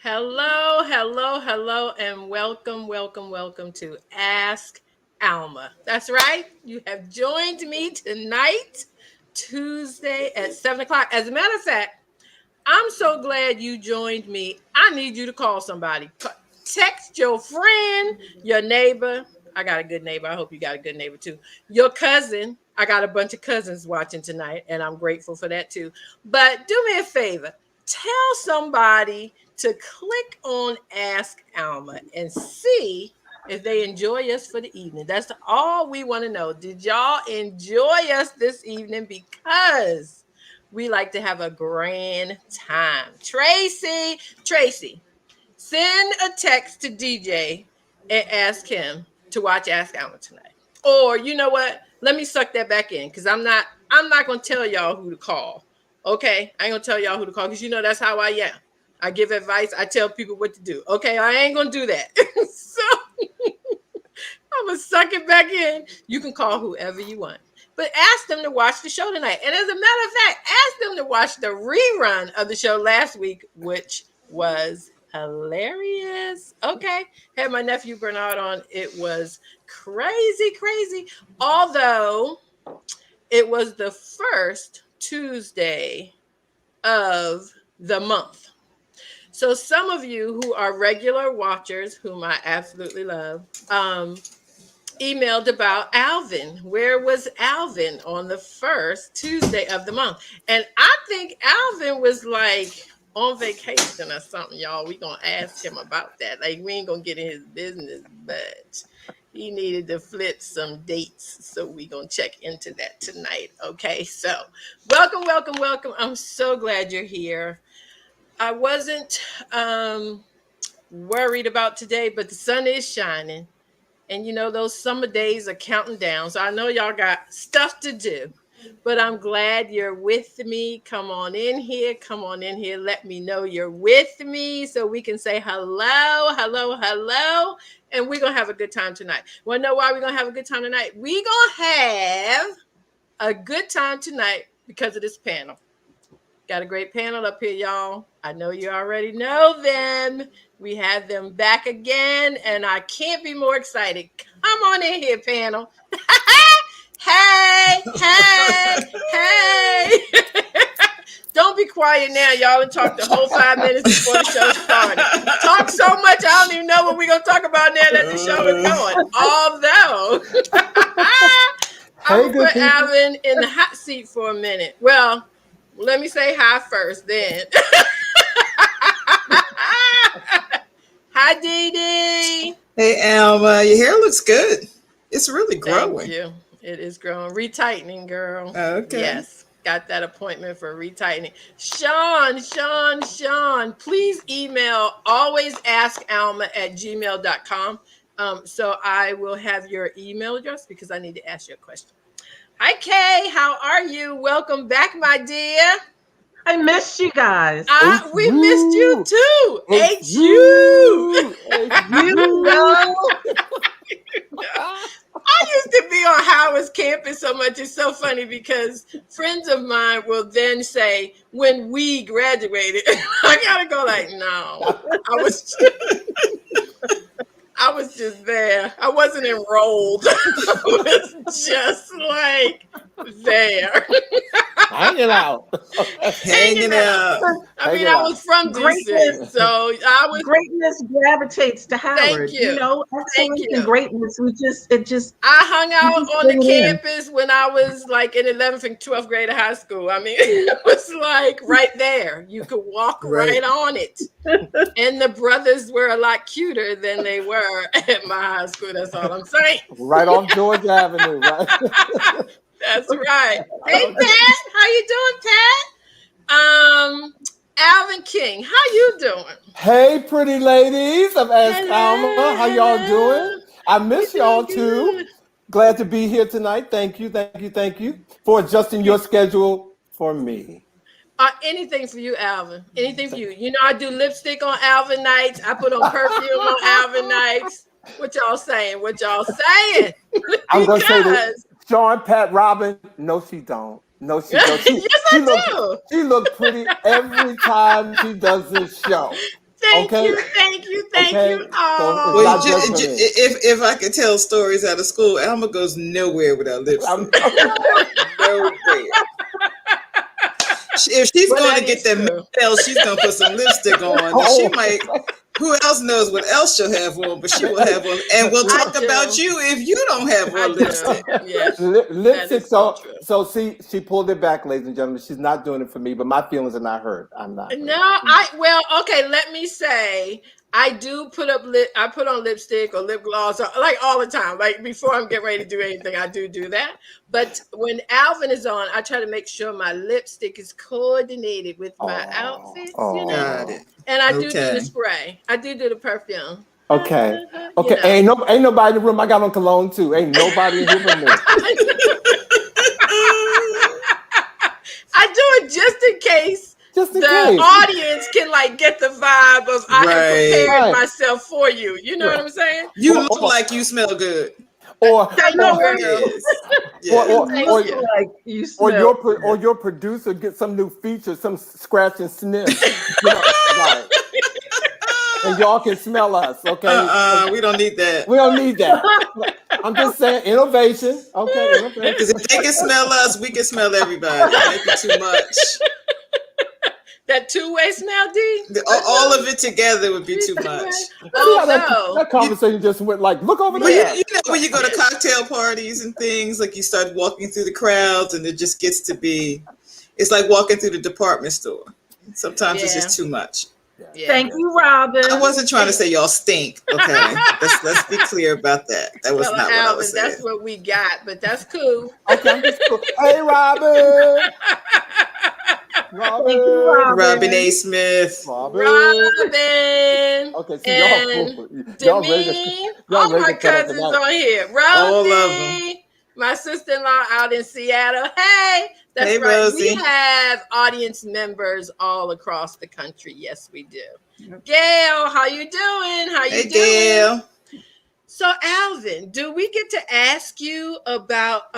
Hello, hello, hello, and welcome, welcome, welcome to Ask Alma. That's right. You have joined me tonight, Tuesday at 7 o'clock. As a matter of fact, I'm so glad you joined me. I need you to call somebody. Text your friend, your neighbor. I got a good neighbor. I hope you got a good neighbor too. Your cousin. I got a bunch of cousins watching tonight, and I'm grateful for that too. But do me a favor. Tell somebody to click on Ask Alma and see if they enjoy us for the evening. That's all we want to know. Did y'all enjoy us this evening? Because we like to have a grand time. Tracy, send a text to DJ and ask him to watch Ask Alma tonight. Or you know what? Let me suck that back in because I'm not gonna tell y'all who to call. Okay, I ain't gonna tell y'all who to call because you know that's how I am. I give advice. I tell people what to do. Okay, I ain't gonna do that. So I'm gonna suck it back in. You can call whoever you want, but ask them to watch the show tonight. And as a matter of fact, ask them to watch the rerun of the show last week, which was hilarious. Okay, had my nephew Bernard on. It was crazy, crazy. Although it was the first Tuesday of the month. So some of you who are regular watchers, whom I absolutely love, emailed about Alvin. Where was Alvin on the first Tuesday of the month? And I think Alvin was like on vacation or something, y'all. We gonna ask him about that. Like we ain't gonna get in his business, but he needed to flip some dates. So we gonna check into that tonight. Okay, so welcome. I'm so glad you're here. I wasn't worried about today, but the sun is shining. And you know, those summer days are counting down. So I know y'all got stuff to do, but I'm glad you're with me. Come on in here. Let me know you're with me so we can say hello. And we're going to have a good time tonight. Want to know why we're going to have a good time tonight? We're going to have a good time tonight because of this panel. Got a great panel up here, y'all. I know you already know them. We have them back again, and I can't be more excited. Come on in here, panel. Hey. Don't be quiet now, y'all, and talk the whole 5 minutes before the show started. Talk so much, I don't even know what we're going to talk about now that the show is going. Although, I'm going to put Alvin in the hot seat for a minute. Well, let me say hi first, then. Hi, Dee Dee. Hey, Alma. Your hair looks good. It's really growing. Thank you. It is growing. Retightening, girl. Okay. Yes. Got that appointment for retightening. Sean. Please email alwayaskalma@gmail.com. So I will have your email address because I need to ask you a question. Hi, Kay. How are you? Welcome back, my dear. I missed you guys. We missed you too. You know. I used to be on Howard's campus so much. It's so funny because friends of mine will then say, when we graduated, I gotta go like, no, I was just there. I wasn't enrolled. I was just like there. Hanging out. Hanging out. I was from DC, so I was. Greatness gravitates to Howard. Thank you. You know, excellence and greatness. I hung out on the campus when I was like in 11th and 12th grade of high school. I mean, it was like right there. You could walk right on it. And the brothers were a lot cuter than they were at my high school. That's all I'm saying. Right on Georgia Avenue, right? That's right. Hey, Pat. How you doing, Pat? Alvin King, how you doing? Hey, pretty ladies of Ask Alma. How y'all doing? I miss y'all too. Glad to be here tonight. Thank you for adjusting your schedule for me. Anything for you, Alvin. Anything for you. You know, I do lipstick on Alvin nights. I put on perfume on Alvin nights. What y'all saying? I'm going to say this. Sean, Pat, Robin, no, she don't. No, she don't. Yes, I do. She looks pretty every time she does this show. Thank Okay. you. Thank Okay. you. So it's Oh, not just for me. if I could tell stories out of school, Alma goes nowhere without lipstick. Nowhere. If she's Well, going that to get is that true. mail, she's going to put some lipstick on. And she might. Who else knows what else she'll have on? But she will have on, and we'll I talk do. about you if you don't have I on lipstick. do. Yes. Lipstick. That is so true. So she pulled it back, ladies and gentlemen. She's not doing it for me, but my feelings are not hurt. I'm not. No, okay, let me say I do put up I put on lipstick or lip gloss or, like all the time. Like before I'm getting ready to do anything, I do that. But when Alvin is on, I try to make sure my lipstick is coordinated with my outfits, Got it. And I do the spray. I do the perfume. Okay. Okay. Ain't nobody in the room. I got on cologne too. Ain't nobody in here but me. I do it just in case. The audience can like get the vibe of I have prepared myself for you. You know what I'm saying? You look like you smell good. Or your producer get some new feature, some scratch and sniff. Right. And y'all can smell us, okay? We don't need that. We don't need that. I'm just saying innovation. Okay. Because if they can smell us, we can smell everybody. It might be too much. That two-way smell, D? All of it together would be too much. That conversation just went like, look over there. You know when you go to cocktail parties and things, like you start walking through the crowds and it just gets to be, it's like walking through the department store. Sometimes it's just too much. Yeah. Thank you, Robin. I wasn't trying to say y'all stink. Okay, let's be clear about that. That was not what I was saying. That's what we got, but that's cool. Okay, that's cool. Hey, Robin. Robin A. Smith. Robin. Okay, so y'all ready? All my cousins on here. Rosie, my sister-in-law out in Seattle. Hey, that's right. Rosie. We have audience members all across the country. Yes, we do. Gail, how you doing? How you doing? Gail. So, Alvin, do we get to ask you about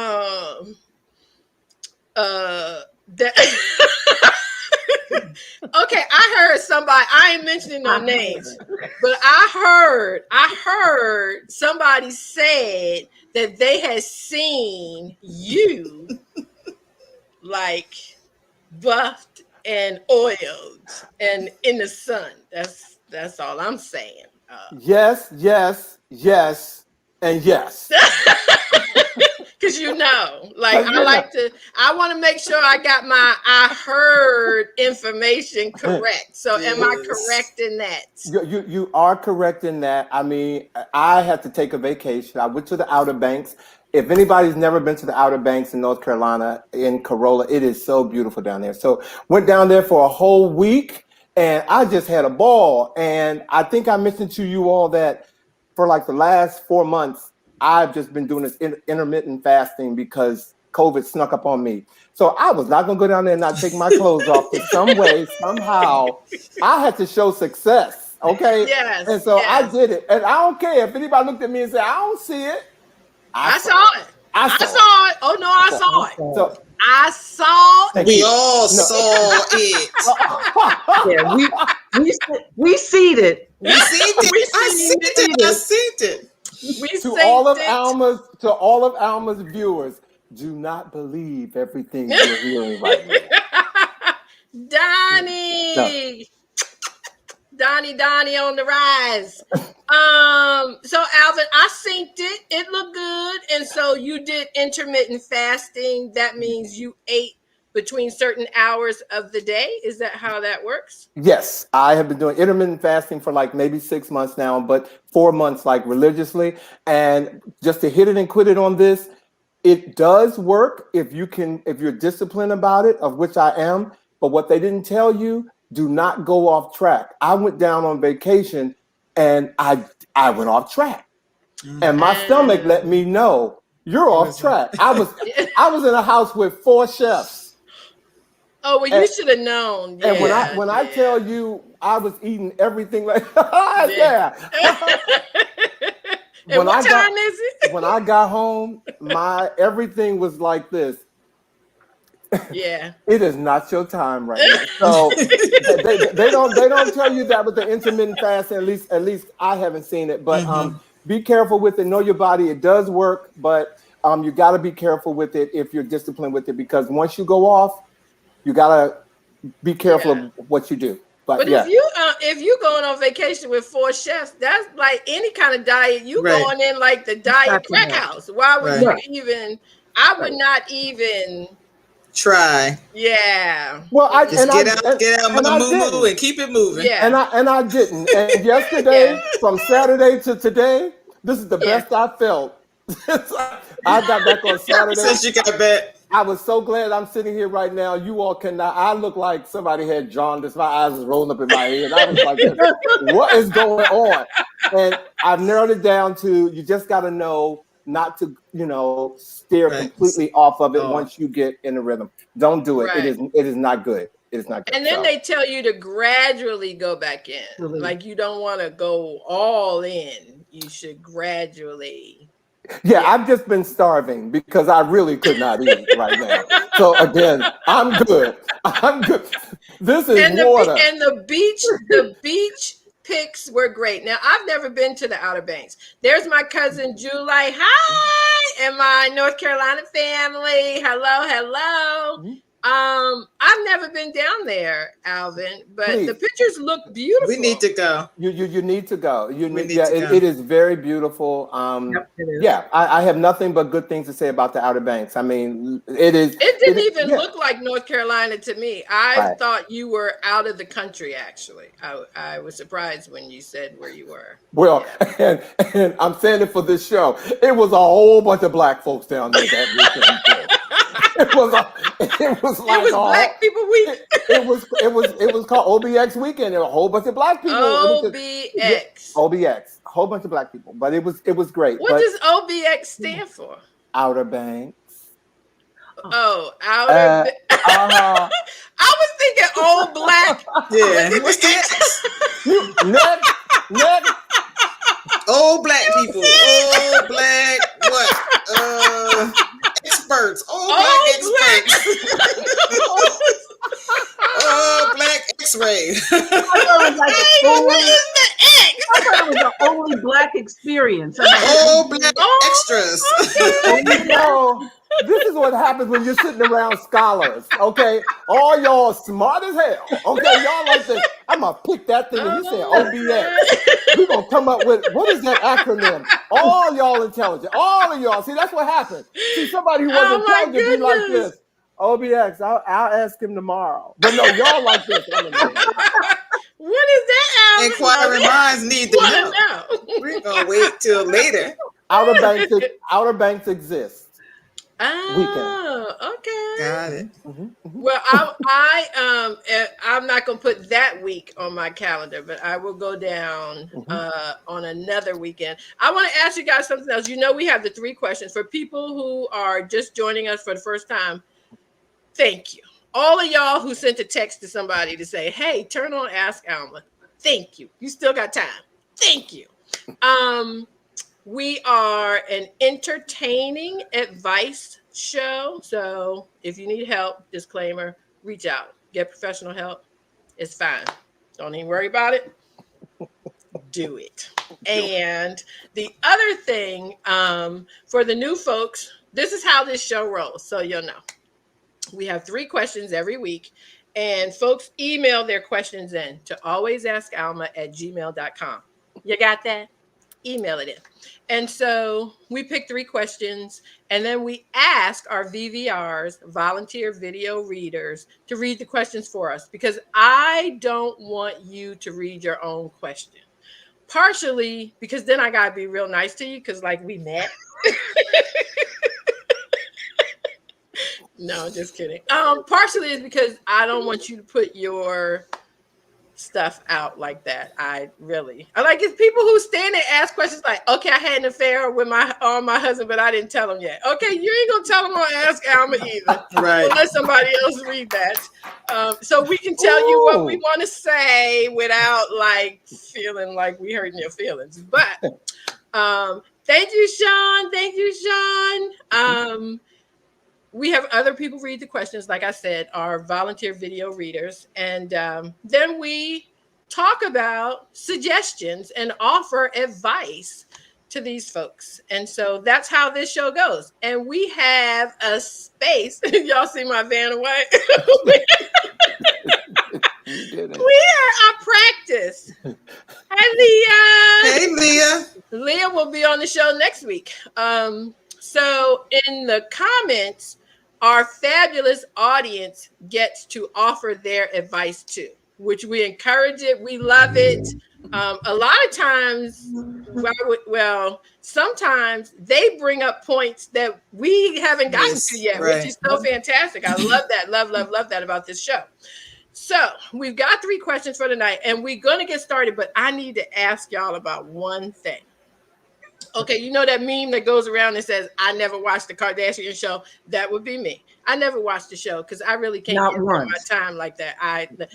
Okay, I heard somebody, I ain't mentioning no names, but I heard somebody said that they had seen you like buffed and oiled and in the sun. That's all I'm saying. Yes, and yes. Because I want to make sure I got I heard information correct. So am I correct in that? You are correct in that. I mean, I had to take a vacation. I went to the Outer Banks. If anybody's never been to the Outer Banks in North Carolina, in Corolla, it is so beautiful down there. So went down there for a whole week and I just had a ball. And I think I mentioned to you all that for like the last 4 months, I've just been doing this intermittent fasting because COVID snuck up on me. So I was not going to go down there and not take my clothes off. But some way, somehow, I had to show success. Okay. Yes. And so I did it. And I don't care if anybody looked at me and said, I don't see it. I saw it. I saw it. Oh, no, I saw it. So I saw it. We all saw it. Yeah, we seen it. We seen it. I seen it. To all of Alma's viewers, do not believe everything you're hearing right now. Donnie on the rise. So Alvin, I synced it. It looked good. And so you did intermittent fasting. That means you ate between certain hours of the day. Is that how that works? Yes, I have been doing intermittent fasting for like maybe 6 months now, but 4 months like religiously. And just to hit it and quit it on this, it does work if you're disciplined about it, of which I am. But what they didn't tell you, do not go off track. I went down on vacation and I went off track. And my stomach let me know you're off track. I was in a house with 4 chefs. Oh, well, you should have known. Yeah, and when I tell you I was eating everything like yeah. And what time is it? When I got home, my everything was like this. Yeah. It is not your time right now. So they don't tell you that with the intermittent fasting. At least I haven't seen it. But be careful with it. Know your body. It does work, but you got to be careful with it if you're disciplined with it, because once you go off, you got to be careful of what you do. But yeah. if you going on vacation with 4 chefs, that's like any kind of diet. You going in like the diet crack house. Why would you even? I would not even try. Yeah. Well, get out, moo and keep it moving. Yeah. And I didn't. And yesterday, from Saturday to today, this is the best I felt. I got back on Saturday. Since you got back. I was so glad I'm sitting here right now. You all cannot. I look like somebody had jaundice. My eyes was rolling up in my head. I was like, what is going on? And I've narrowed it down to, you just got to know not to, steer completely off of it once you get in the rhythm. Don't do it. It is not good. It is not good. And then they tell you to gradually go back in. Like, you don't want to go all in. You should gradually. Yeah, I've just been starving because I really could not eat right now. So again, I'm good. I'm good. This is water. And the beach pics were great. Now, I've never been to the Outer Banks. There's my cousin Julie. Hi, and my North Carolina family. Hello. I've never been down there, Alvin, but the pictures look beautiful. We need to go. You need to go. It is very beautiful. It is. Yeah, I have nothing but good things to say about the Outer Banks. I mean, it is. It didn't even look like North Carolina to me. I thought you were out of the country. Actually, I was surprised when you said where you were. Well, and I'm saying it for this show. It was a whole bunch of black folks down there that weekend. It was Black People Week. It was called OBX weekend. There were a whole bunch of black people. OBX. OBX. A whole bunch of black people. But it was great. What does OBX stand for? Outer Banks. Oh, Outer. I was thinking old black. Yeah. What's that? Next. Old black people. Old black what? Experts. Old black experts. Old black X-ray. I thought it was the only black experience. Old black extras. This is what happens when you're sitting around scholars, okay? All y'all smart as hell, okay? Y'all like this. I'm going to pick that thing and you say OBX. We're going to come up with, what is that acronym? All y'all intelligent. All of y'all. See, that's what happens. See, somebody who wasn't intelligent be like this. OBX, I'll ask him tomorrow. But no, y'all like this. What is that, Alvin? Inquiring minds need to know. We're going to wait till later. Outer Banks exists. Oh, okay. Got it. Well, I'm not going to put that week on my calendar, but I will go down on another weekend. I want to ask you guys something else. We have the 3 questions for people who are just joining us for the first time. Thank you. All of y'all who sent a text to somebody to say, hey, turn on Ask Alma. Thank you. You still got time. Thank you. We are an entertaining advice show. So if you need help, disclaimer, reach out. Get professional help. It's fine. Don't even worry about it. Do it. And the other thing, for the new folks, this is how this show rolls. So you'll know. We have 3 questions every week. And folks email their questions in to alwaysaskalma@gmail.com. You got that? Email it in. And so we pick 3 questions, and then we ask our VVRs, volunteer video readers, to read the questions for us, because I don't want you to read your own question. Partially because then I got to be real nice to you because, like, we met. No, just kidding. Partially is because I don't want you to put your stuff out like that. I like it's people who stand and ask questions like, okay, I had an affair with my husband, but I didn't tell him yet. Okay, you ain't gonna tell him on Ask Alma either, right? Unless somebody else read that, so we can tell you what we want to say without like feeling like we hurting your feelings. But thank you, Sean. we have other people read the questions, like I said, our volunteer video readers. And then we talk about suggestions and offer advice to these folks. And so that's how this show goes. And we have a space. Y'all see my van away? We are our practice. Hi, Leah. Hey, Leah. Leah will be on the show next week. So in the comments, our fabulous audience gets to offer their advice too, which we encourage it. We love it. A lot of times, well, sometimes they bring up points that we haven't gotten to yet, right. which is so fantastic. I love that. Love that about this show. So we've got 3 questions for tonight, and we're going to get started, but I need to ask y'all about one thing. Okay, you know that meme that goes around and says, I never watched the Kardashian show? That would be me. I never watched the show because I really can't get through my time like that. I'm not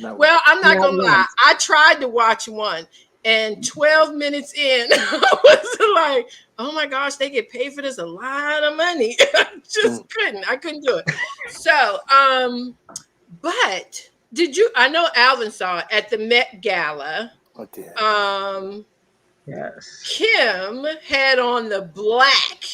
going to lie. I tried to watch one, and 12 minutes in, I was like, oh my gosh, they get paid for this a lot of money. I just couldn't. I couldn't do it. So, but did you, I know Alvin saw it at the Met Gala. Okay. Yes. Kim had on the black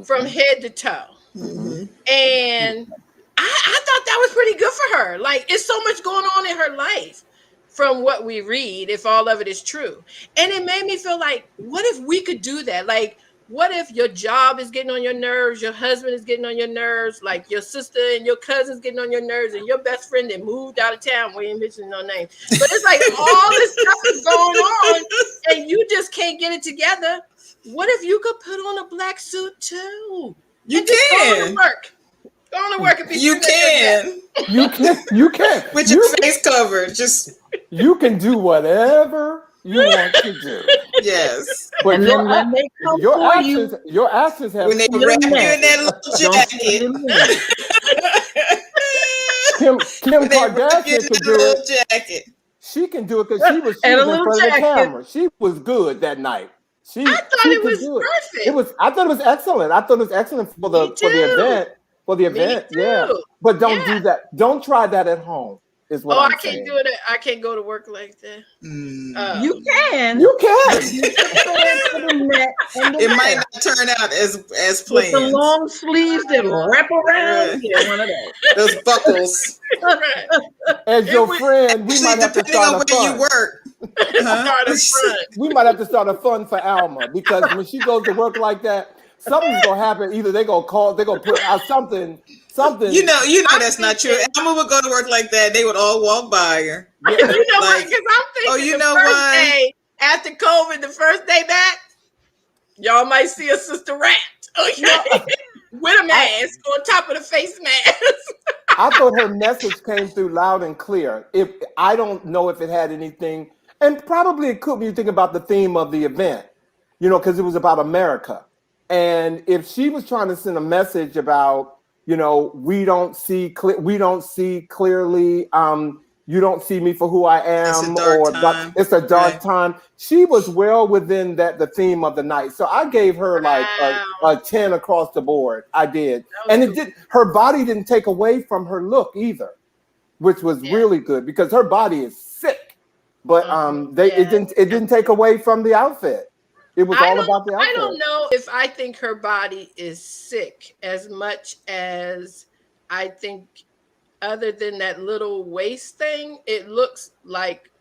from head to toe. Mm-hmm. And I thought that was pretty good for her. Like, it's so much going on in her life from what we read, if all of it is true. And it made me feel like, what if we could do that? Like, what if your job is getting on your nerves, your husband is getting on your nerves, like your sister and your cousin's getting on your nerves, and your best friend that moved out of town, we ain't mentioning no names. But it's like all this stuff is going on, and you just can't get it together. What if you could put on a black suit too? You and just can. go on to work. Go on to work and be You can. You can. With your face covered. Just. You can do whatever you want to do. Yes. But And then when they come for you, your actions have. When they wrap you in that little jacket. Kim Kardashian can do it. Jacket. She can do it because she was in front of the camera. She was good that night. I thought it was perfect. I thought it was excellent. I thought it was excellent for the event. For the event, yeah. But don't do that. Don't try that at home. Is what I'm saying. Can't do it. I can't go to work like that. You can. You can. It might not turn out as planned. With the long sleeves that wrap around. Yeah, one of those. Those buckles. As your friend, we might have to start a fund. You work. We might have to start a fund for Alma, because when she goes to work like that, something's gonna happen. Either they're gonna put out something. You know that's not true. Alma would go to work like that. They would all walk by her. Yeah. You know what? Because I'm thinking first day after COVID, the first day back, y'all might see a sister rat. Okay. With a mask on top of the face mask. I thought her message came through loud and clear. I don't know if it had anything, and probably it could when you think about the theme of the event, because it was about America. And if she was trying to send a message about, we don't see clearly, you don't see me for who I am, it's a dark time. She was well within the theme of the night. So I gave her like a 10 across the board. I did. And her body didn't take away from her look either, which was really good, because her body is sick. But it didn't take away from the outfit. It was all about the outfit. I don't know if I think her body is sick as much as I think, other than that little waist thing, it looks like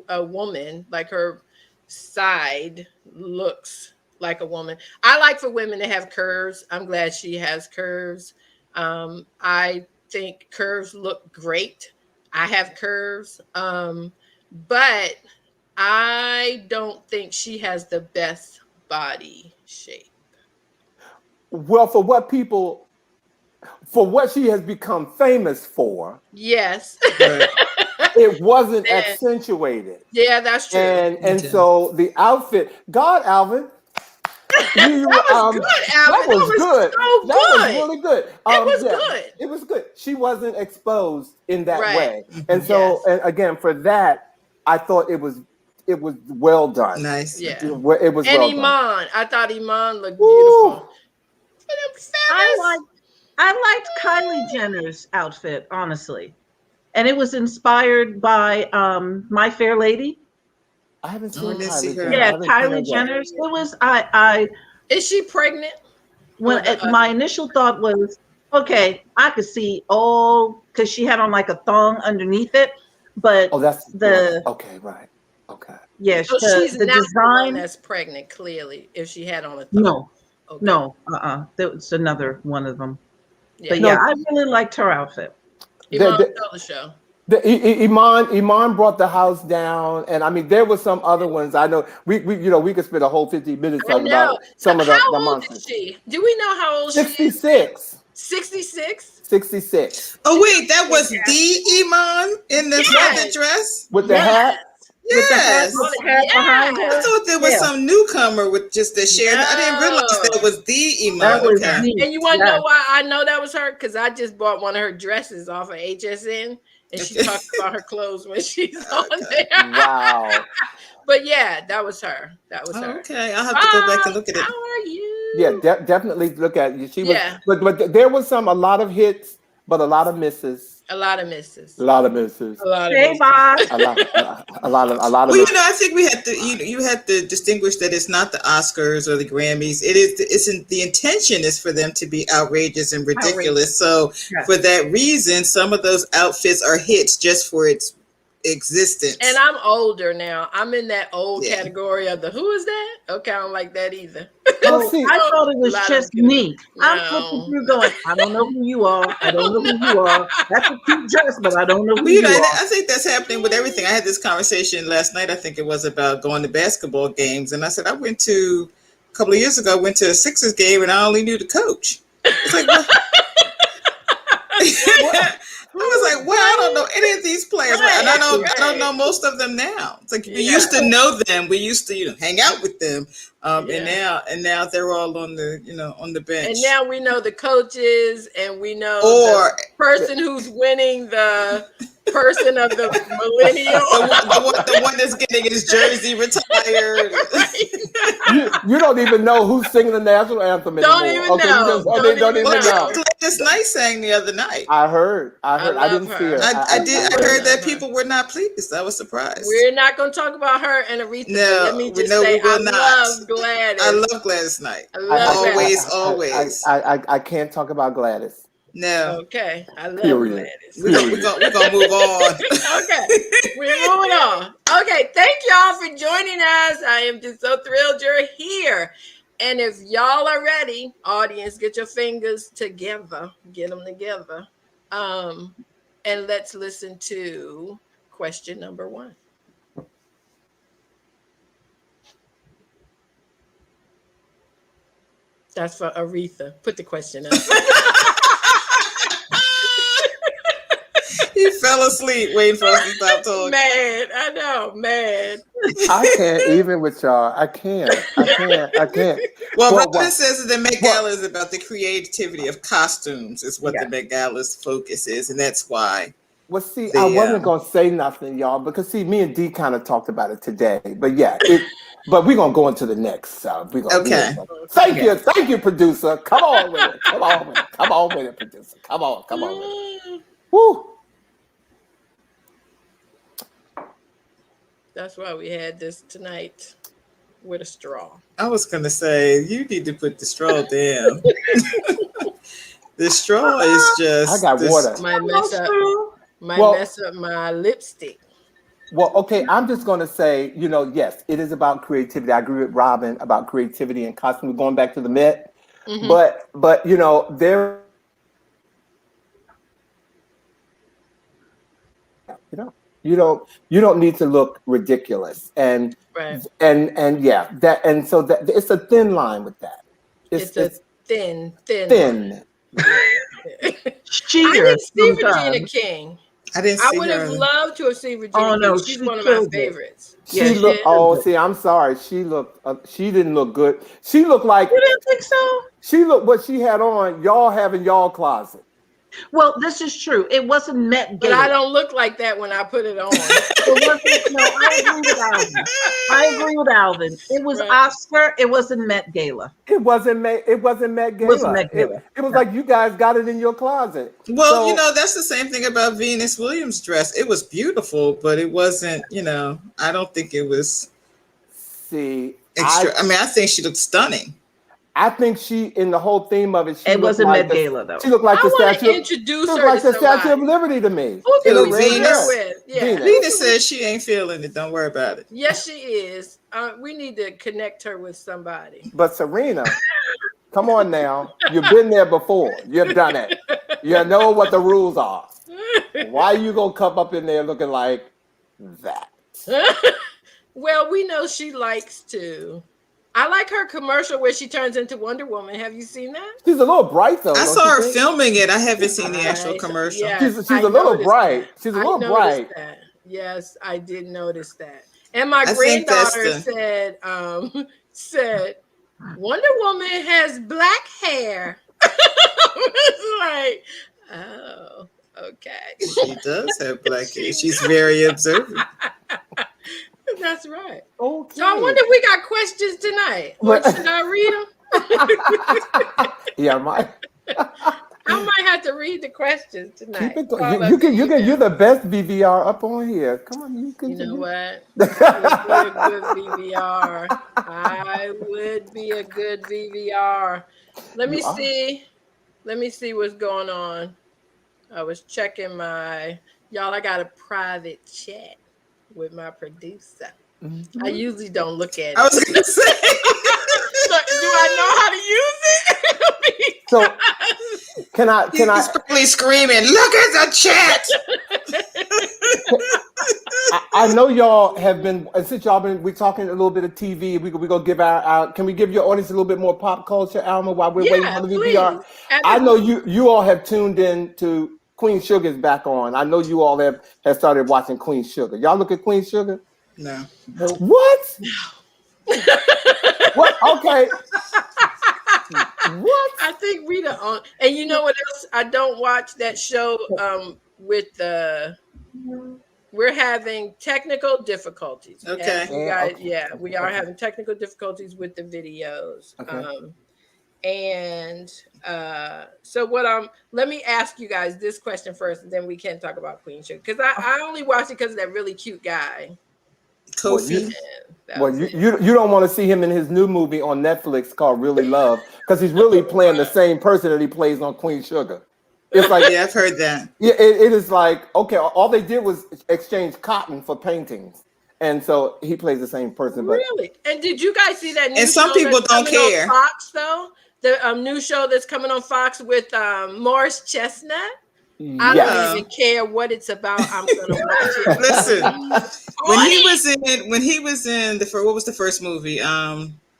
a woman, like her side looks like a woman. I like for women to have curves. I'm glad she has curves. I think curves look great. I have curves. But I don't think she has the best body shape. Well, for what she has become famous for. Yes. It wasn't accentuated. Yeah, that's true. And so the outfit, God, Alvin. That was good, Alvin. That was good. So that was really good. It was good. It was good. She wasn't exposed in that way. And so, and again, for that, I thought it was well done. Nice. Yeah. It was and well Iman. done. I thought Iman looked beautiful. I liked Kylie Jenner's outfit, honestly. And it was inspired by My Fair Lady. I haven't Oh, I seen didn't see Kylie her. Jenner. I Yeah, haven't seen her Kylie yet. Jenner's. It was I Is she pregnant? when my initial thought was, okay, I could see all because she had on like a thong underneath it, but Oh, that's the okay, right. Okay. yeah, So she's the not the one design. that's pregnant. Clearly, if she had on a thong. No, Okay. no, There was another one of them. Yeah. But No, yeah, I really liked her outfit. Iman, the, tell the show. Iman brought the house down, and I mean there were some other ones. I know we could spend a whole 50 minutes I talking know. about some of the How old monsters. is she? Do we know how old she is? 66. 66? 66. Oh wait, that was the Iman in the velvet dress. With the Yes. hat. With the hat, Yes. with the hat behind her. I thought there was Yeah. some newcomer with just the shared. I didn't realize that was the Iman. That was Okay. the And you want to yes. know why I know that was her? Because I just bought one of her dresses off of HSN, and she talks about her clothes when she's on there. Wow. But yeah, that was her. That was Oh, her. okay, I'll have to go back and look at it. How are you? Yeah, definitely look at it. She was, Yeah. but there was a lot of hits, but a lot of misses. A lot of misses. A lot of misses. A lot of Hey, misses. Bob. A lot of Well, misses. I think we had to. You had to distinguish that it's not the Oscars or the Grammys. The intention is for them to be outrageous and ridiculous. So Yeah. for that reason, some of those outfits are hits just for its existence. And I'm older now. I'm in that old Yeah. category of the who is that? Okay, I don't like that either. Oh, see, I thought it was A lot just of- me. I'm No. flipping through going, I don't know who you are. I don't know who you are. That's a cute dress, but I don't know who Well, you are. I think that's happening with everything. I had this conversation last night. I think it was about going to basketball games, and I said a couple of years ago. I went to a Sixers game, and I only knew the coach. It's like, what? I was like, well, I don't know any of these players, and I don't know most of them now. It's like we used to know them. We used to hang out with them, and now they're all on the bench. And now we know the coaches, and we know Or the person who's winning the person of the millennial. the one that's getting his jersey retired. you don't even know who's singing the national anthem anymore. Don't even know. Don't even know. Gladys Knight sang the other night. I heard. I didn't love see her. it. I heard that people were not pleased. I was surprised. We're not going to talk about her and Aretha. No, let me just no, say, we will I not. love Gladys. I love Gladys Knight. I love Always. I can't talk about Gladys. No. Okay, I love Period. Gladys. We're gonna move on. Okay, we're moving on. Okay, thank y'all for joining us. I am just so thrilled you're here. And if y'all are ready, audience, get your fingers together. Get them together. And let's listen to question number 1. That's for Aretha. Put the question up. He fell asleep waiting for us to stop talking. Mad. I know, mad. I can't even with y'all. I can't. Well, Robin says that the Met Gala is about the creativity of costumes, is what the Met Gala's focus is, and that's why. Well, see, I wasn't gonna say nothing, y'all, because see, me and Dee kind of talked about it today. But but we're gonna go into the next. Okay. Thank you, producer. Come on with it. Come on with it, producer. Come on with it. Woo. That's why we had this tonight with a straw. I was gonna say you need to put the straw down. The straw is just. I got water. Might mess up my lipstick. Well, okay, I'm just going to say, yes, it is about creativity. I agree with Robin about creativity and costume. Going back to the Met, but there, you don't need to look ridiculous, and right. and so that it's a thin line with that. It's a thin. Sheer. I didn't see Regina King. I didn't see I would have loved to have seen Regina King. No, she's one of my favorites. She looked. Oh, see, I'm sorry. She looked. She didn't look good. She looked like. You didn't think so? She looked what she had on. Y'all have in y'all closet. Well, this is true. It wasn't Met But I Gala. don't look like that when I put it on. It wasn't. No, I agree with Alvin. I agree with Alvin. It was Right. Oscar. It wasn't Met Gala. It wasn't Met It wasn't Gala. Met Gala. It was No. like you guys got it in your closet. Well, So that's the same thing about Venus Williams' dress. It was beautiful, but it wasn't, I don't think it was see, extra. I mean, I think she looked stunning. I think she, in the whole theme of it, she It looked wasn't like Met Gala though. she looked like I the want to statue. She introduce looked her like to the Statue of somebody. Liberty to me. Who In can a we red put her Venus? dress. with? Yeah. Venus. Venus says she ain't feeling it. Don't worry about it. Yes, she is. We need to connect her with somebody. But Serena, come on now. You've been there before. You've done it. You know what the rules are. Why you gonna come up in there looking like that? Well, we know she likes to. I like her commercial where she turns into Wonder Woman. Have you seen that? She's a little bright though. I don't saw you her think? filming it. I haven't seen the actual commercial. Yes, She's I a little noticed bright. that. She's a I little noticed bright. that. Yes, I did notice that. And my I think that's granddaughter said, Wonder Woman has black hair. It's like, oh, okay. She does have black hair. She's very observant. That's right. Okay. So I wonder if we got questions tonight. Or should I read them? Yeah, my. I might have to read the questions tonight. Keep it going. You're the best VVR up on here. Come on, You know what? I would be a good VVR. I would be a good VVR. Let me see. Let me see what's going on. I was checking y'all. I got a private chat with my producer. Mm-hmm. I usually don't look at it. I was gonna say. Do I know how to use it? So can I? He's probably screaming, "Look at the chat!" I know y'all have been, since we're talking a little bit of TV. We gonna give our. Can we give your audience a little bit more pop culture, Alma, while we're waiting for the VVR? I know you all have tuned in to Queen Sugar's back on. I know you all have started watching Queen Sugar. Y'all look at Queen Sugar? No. What? No. What? Okay. What? I think we don't. And you know what else? I don't watch that show with we're having technical difficulties. Okay. You guys, yeah, we are having technical difficulties with the videos. Okay. So let me ask you guys this question first, and then we can talk about Queen Sugar. Because I only watched it because of that really cute guy. Kofi. Well, you don't want to see him in his new movie on Netflix called Really Love, because he's really playing the same person that he plays on Queen Sugar. It's like, yeah, I've heard that. Yeah, it is like, okay, all they did was exchange cotton for paintings, and so he plays the same person. But really, and did you guys see that? New and some show people that's don't coming care. On Fox, though, the new show that's coming on Fox with Morris Chestnut. I don't even care what it's about. I'm gonna watch it. Listen, when he was in what was the first movie?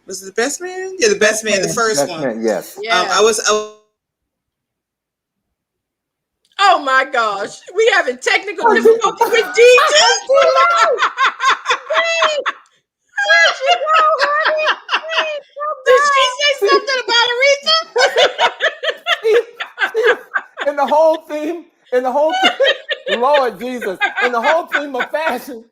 Was it The Best Man? Yeah, The Best Man, the first one. Man, yes. Yeah. I was. Oh my gosh, we having technical difficulty with DJ. Did she say something about Aretha? In the whole theme, Lord Jesus, in the whole theme of fashion,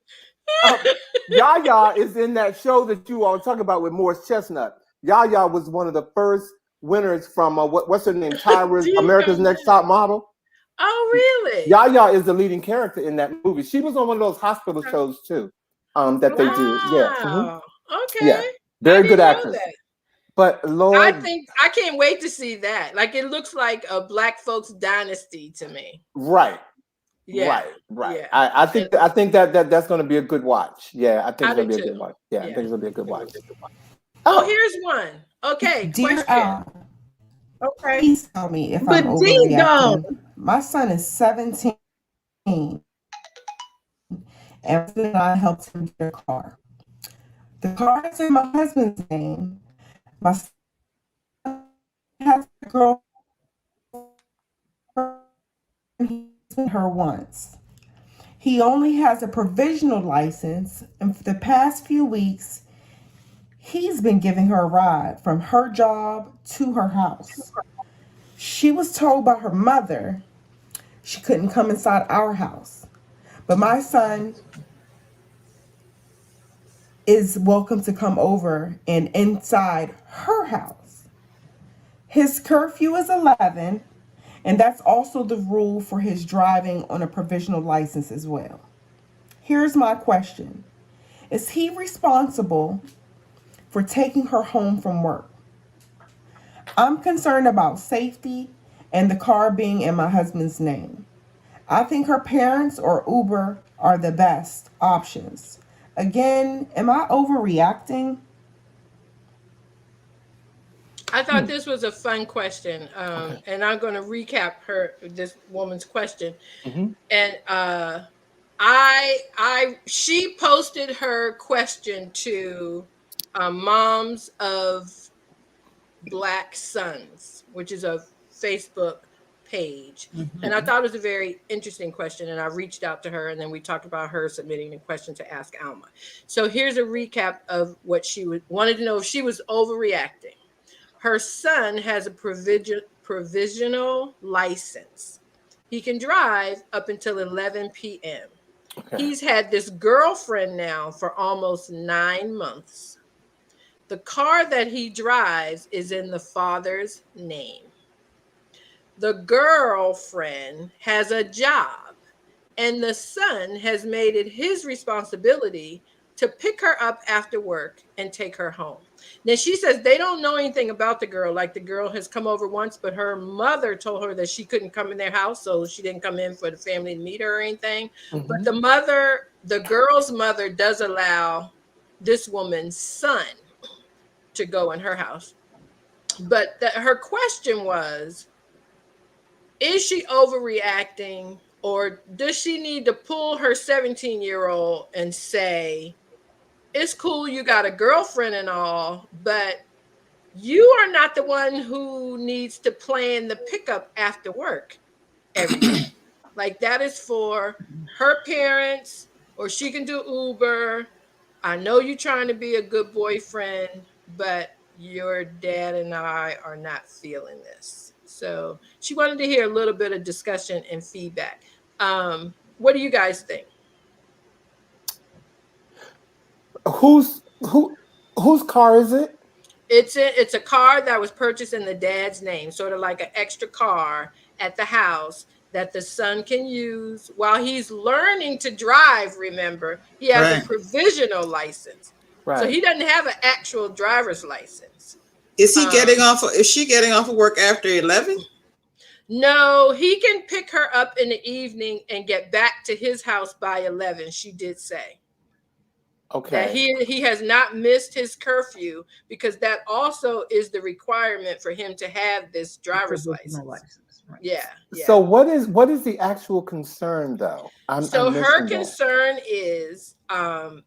Yaya is in that show that you all talk about with Morris Chestnut. Yaya was one of the first winners from what's her name, Tyra's America's Next Top Model. Oh, really? Yaya is the leading character in that movie. She was on one of those hospital shows too, that they do. Yeah. Mm-hmm. Okay. Yeah. Very good actress. But Lord, I can't wait to see that. Like, it looks like a Black folks dynasty to me. Right. Yeah. Right. Yeah. I think that's going to be a good watch. Yeah, I think it's going to be a good watch. Yeah, I think it's going to be a good watch. Oh, here's one. Okay. Dear Okay. Please tell me if I'm overreacting. My son is 17, and I helped him get a car. The car is in my husband's name. My son has a girl. He's with her once. He only has a provisional license, and for the past few weeks, he's been giving her a ride from her job to her house. She was told by her mother she couldn't come inside our house. But my son is welcome to come over and inside her house. His curfew is 11, and that's also the rule for his driving on a provisional license as well. Here's my question: is he responsible for taking her home from work? I'm concerned about safety and the car being in my husband's name. I think her parents or Uber are the best options. Again, am I overreacting? I thought this was a fun question, and I'm going to recap this woman's question. Mm-hmm. And she posted her question to Moms of Black Sons, which is a Facebook page. And I thought it was a very interesting question. And I reached out to her, and then we talked about her submitting a question to Ask Alma. So here's a recap of what she wanted to know if she was overreacting. Her son has a provisional license. He can drive up until 11 p.m. Okay. He's had this girlfriend now for almost 9 months. The car that he drives is in the father's name. The girlfriend has a job, and the son has made it his responsibility to pick her up after work and take her home. Now, she says they don't know anything about the girl. Like, the girl has come over once, but her mother told her that she couldn't come in their house, so she didn't come in for the family to meet her or anything. Mm-hmm. But the girl's mother does allow this woman's son to go in her house. But her question was, is she overreacting, or does she need to pull her 17-year-old and say, it's cool, you got a girlfriend and all, but you are not the one who needs to plan the pickup after work every day. Like, that is for her parents, or she can do Uber. I know you're trying to be a good boyfriend, but your dad and I are not feeling this. So she wanted to hear a little bit of discussion and feedback. What do you guys think? Whose car is it? It's a car that was purchased in the dad's name, sort of like an extra car at the house that the son can use while he's learning to drive. Remember, he has a provisional license. Right. So he doesn't have an actual driver's license. Is she getting off of work after 11? No, he can pick her up in the evening and get back to his house by 11. She did say. Okay. That he has not missed his curfew, because that also is the requirement for him to have this driver's license. Right. Yeah. So what is the actual concern, though? Her concern is,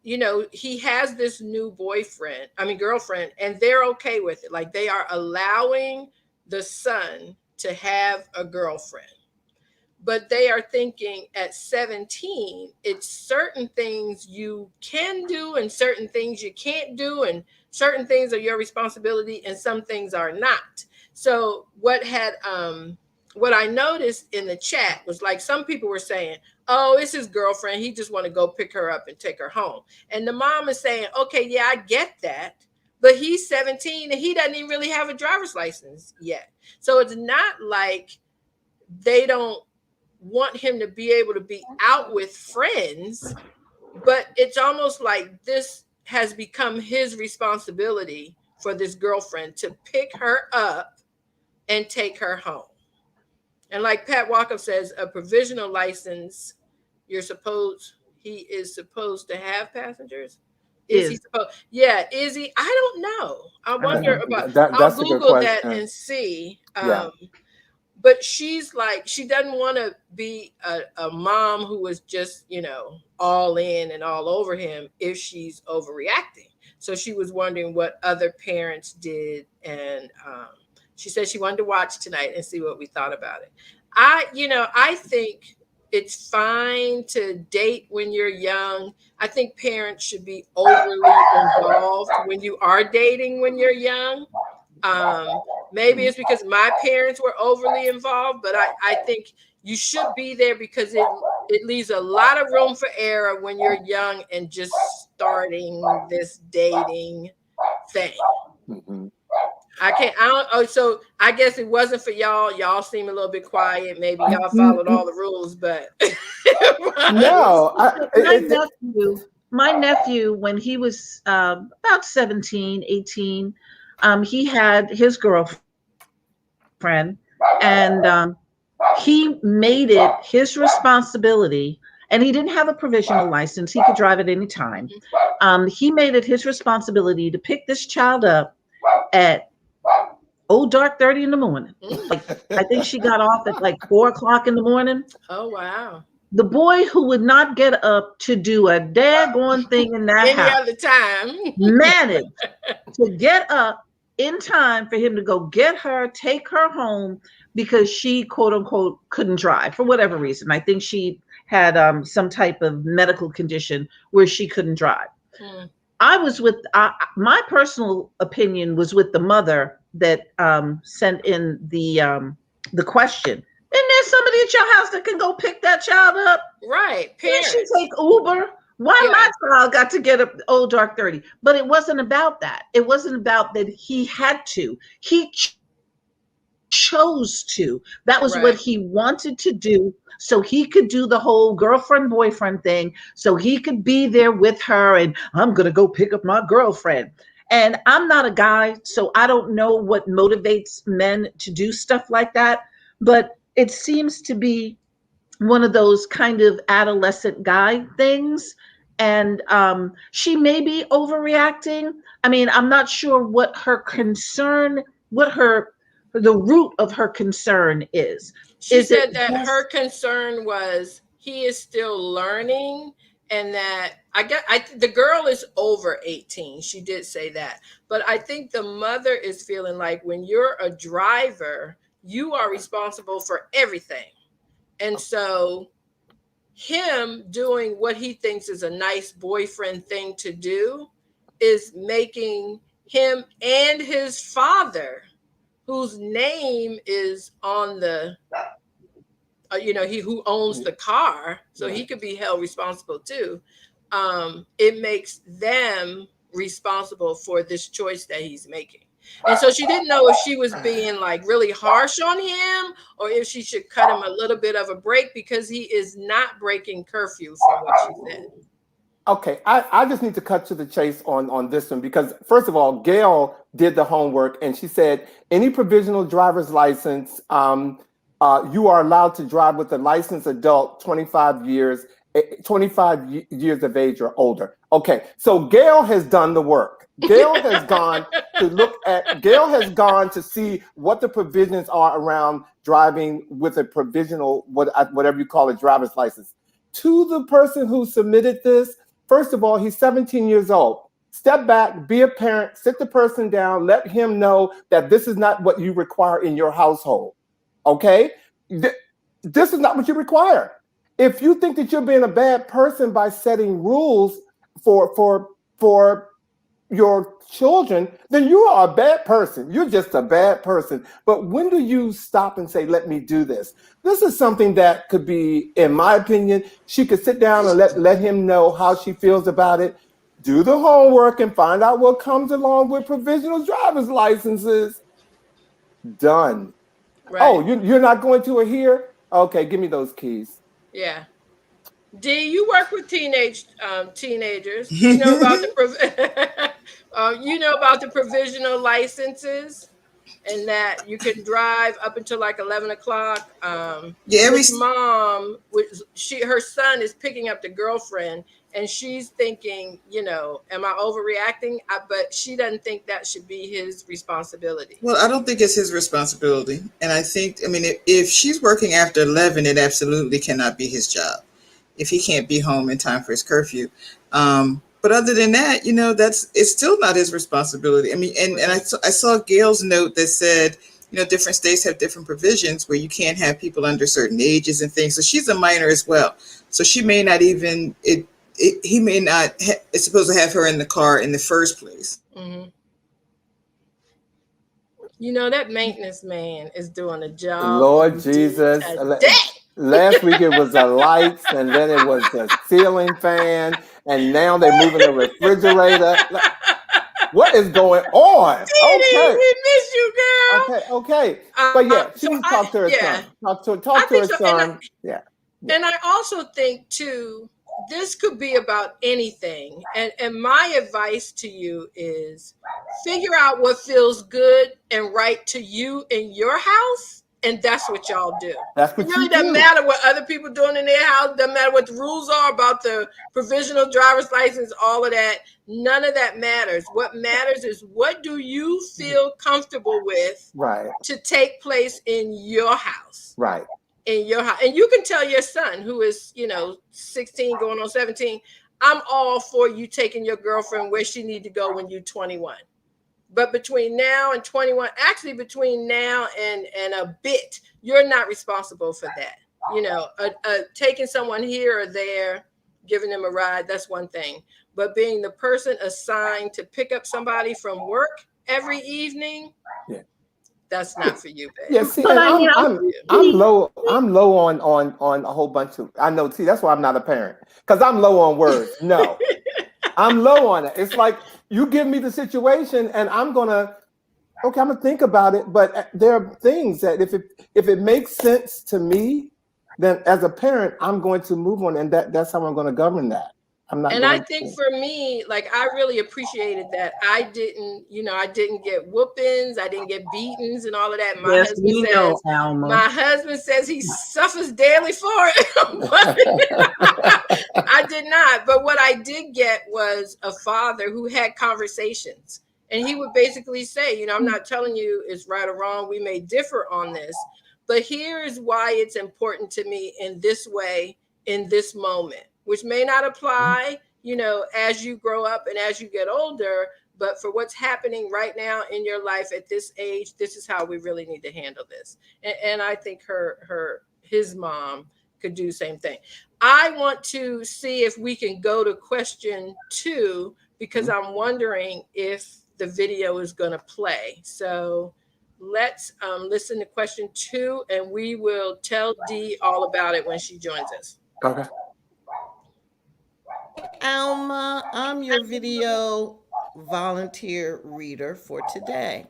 he has this new girlfriend, and they're okay with it. Like, they are allowing the son to have a girlfriend. But they are thinking at 17, it's certain things you can do and certain things you can't do, and certain things are your responsibility and some things are not. So what I noticed in the chat was, like, some people were saying, oh, it's his girlfriend, he just want to go pick her up and take her home. And the mom is saying, okay, yeah, I get that, but he's 17 and he doesn't even really have a driver's license yet. So it's not like they don't want him to be able to be out with friends, but it's almost like this has become his responsibility for this girlfriend to pick her up and take her home. And like Pat Walker says, a provisional license, he is supposed to have passengers. Is he supposed? Yeah, is he? I don't know. I wonder about that. I'll Google that and see. But she's like, she doesn't want to be a mom who was just, all in and all over him if she's overreacting. So she was wondering what other parents did. And she said she wanted to watch tonight and see what we thought about it. I think it's fine to date when you're young. I think parents should be overly involved when you are dating when you're young. Maybe it's because my parents were overly involved, but I think you should be there because it leaves a lot of room for error when you're young and just starting this dating thing. Mm-hmm. I don't. Oh, so I guess it wasn't for y'all. Y'all seem a little bit quiet. Maybe y'all followed all the rules, but it was. No, My nephew, when he was about 17, 18, he had his girlfriend, and he made it his responsibility, and he didn't have a provisional license. He could drive at any time. He made it his responsibility to pick this child up at dark 30 in the morning. Like, I think she got off at like 4 o'clock in the morning. Oh wow. The boy who would not get up to do a daggone thing in that Any house other time. managed to get up in time for him to go get her, take her home, because she, quote unquote, couldn't drive for whatever reason. I think she had some type of medical condition where she couldn't drive. I was with my personal opinion was with the mother that sent in the question. Isn't there somebody at your house that can go pick that child up? Right. Can't she Parents. take Uber? Why Yeah. my child got to get up old dark 30? But it wasn't about that. It wasn't about that he had to. He chose to. That was what Right. he wanted to do, so he could do the whole girlfriend boyfriend thing, so he could be there with her, and I'm going to go pick up my girlfriend. And I'm not a guy, so I don't know what motivates men to do stuff like that, but it seems to be one of those kind of adolescent guy things. And she may be overreacting. I mean, I'm not sure what her concern, the root of her concern is. She Is it said that just her concern was he is still learning, and that the girl is over 18. She did say that. But I think the mother is feeling like when you're a driver, you are responsible for everything. And so him doing what he thinks is a nice boyfriend thing to do is making him and his father, whose name is on the he who owns the car, so he could be held responsible too. It makes them responsible for this choice that he's making. And so she didn't know if she was being like really harsh on him or if she should cut him a little bit of a break, because he is not breaking curfew from what she said. Okay, I just need to cut to the chase on this one, because first of all, Gail did the homework and she said any provisional driver's license, you are allowed to drive with a licensed adult 25 years of age or older. Okay, so Gail has done the work. Gail has gone to see what the provisions are around driving with a provisional, whatever you call it, driver's license. To the person who submitted this, first of all, he's 17 years old. Step back, be a parent, sit the person down, let him know that this is not what you require in your household. Okay? This is not what you require. If you think that you're being a bad person by setting rules for your children, then you are a bad person. You're just a bad person. But when do you stop and say, let me do this? This is something that could be, in my opinion, she could sit down and let him know how she feels about it, do the homework, and find out what comes along with provisional driver's licenses. Done. Right. Oh, you're not going to here? Okay, give me those keys. Yeah. D, you work with teenagers. You know about the provisional licenses, and that you can drive up until like 11 o'clock. His mom, her son is picking up the girlfriend, and she's thinking, am I overreacting? But she doesn't think that should be his responsibility. Well, I don't think it's his responsibility. And I think, if she's working after 11, it absolutely cannot be his job if he can't be home in time for his curfew. But other than that, it's still not his responsibility. And I saw Gail's note that said, different states have different provisions where you can't have people under certain ages and things. So she's a minor as well. So she may not even, he may not, it's supposed to have her in the car in the first place. Mm-hmm. You know, that maintenance man is doing a job for Lord me Jesus. today. Last week it was the lights, and then it was the ceiling fan, and now they're moving the refrigerator. What is going on? Dee, Okay. we miss you, girl. Okay. But yeah, she So needs to talk to her yeah, son. Talk I to think her so. son. Yeah. And I also think too, this could be about anything. And my advice to you is figure out what feels good and right to you in your house, and that's what y'all do. That's It what really you doesn't do. matter what other people doing in their house, doesn't matter what the rules are about the provisional driver's license, all of that. None of that matters. What matters is what do you feel comfortable with Right. to take place in your house. Right. In your house. And you can tell your son, who is, 16 going on 17, I'm all for you taking your girlfriend where she need to go when you're 21. But between now and 21, actually between now and a bit, you're not responsible for that. Taking someone here or there, giving them a ride, that's one thing. But being the person assigned to pick up somebody from work every evening, Yeah. that's not for you, babe. Yeah, see, But and I mean, I'm low on a whole bunch of. I know. See, that's why I'm not a parent, because I'm low on words. No, I'm low on it. It's like you give me the situation, and I'm gonna think about it. But there are things that if it makes sense to me, then as a parent, I'm going to move on, and that's how I'm going to govern that. I'm not And I going think to. for me, like I really appreciated that I didn't get whoopings, I didn't get beatings and all of that. yes, we know, Alma. My husband says he suffers daily for it. But I did not. But what I did get was a father who had conversations. And he would basically say, I'm not telling you it's right or wrong. We may differ on this, but here's why it's important to me in this way, in this moment, which may not apply, as you grow up and as you get older. But for what's happening right now in your life at this age, this is how we really need to handle this. And I think his mom could do the same thing. I want to see if we can go to question 2, because I'm wondering if the video is going to play. So let's listen to question 2, and we will tell Dee all about it when she joins us. Okay. Alma, I'm your video volunteer reader for today.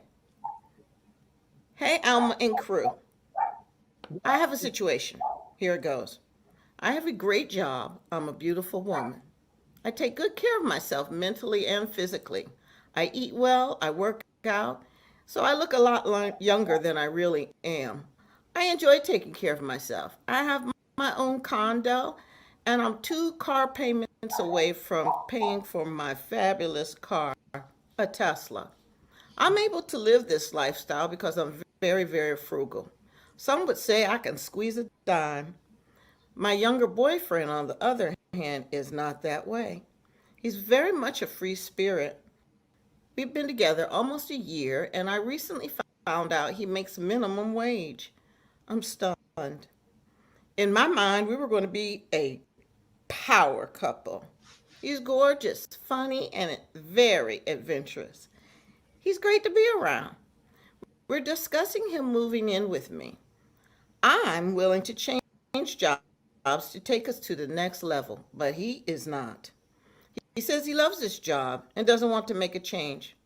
Hey, Alma and crew. I have a situation. Here it goes. I have a great job. I'm a beautiful woman. I take good care of myself mentally and physically. I eat well, I work out, so I look a lot younger than I really am. I enjoy taking care of myself. I have my own condo, and I'm 2 car payments away from paying for my fabulous car, a Tesla. I'm able to live this lifestyle because I'm very, very frugal. Some would say I can squeeze a dime. My younger boyfriend, on the other hand, is not that way. He's very much a free spirit. We've been together almost a year, and I recently found out he makes minimum wage. I'm stunned. In my mind, we were going to be a power couple. He's gorgeous, funny, and very adventurous. He's great to be around. We're discussing him moving in with me. I'm willing to change jobs to take us to the next level, but he is not. He says he loves his job and doesn't want to make a change.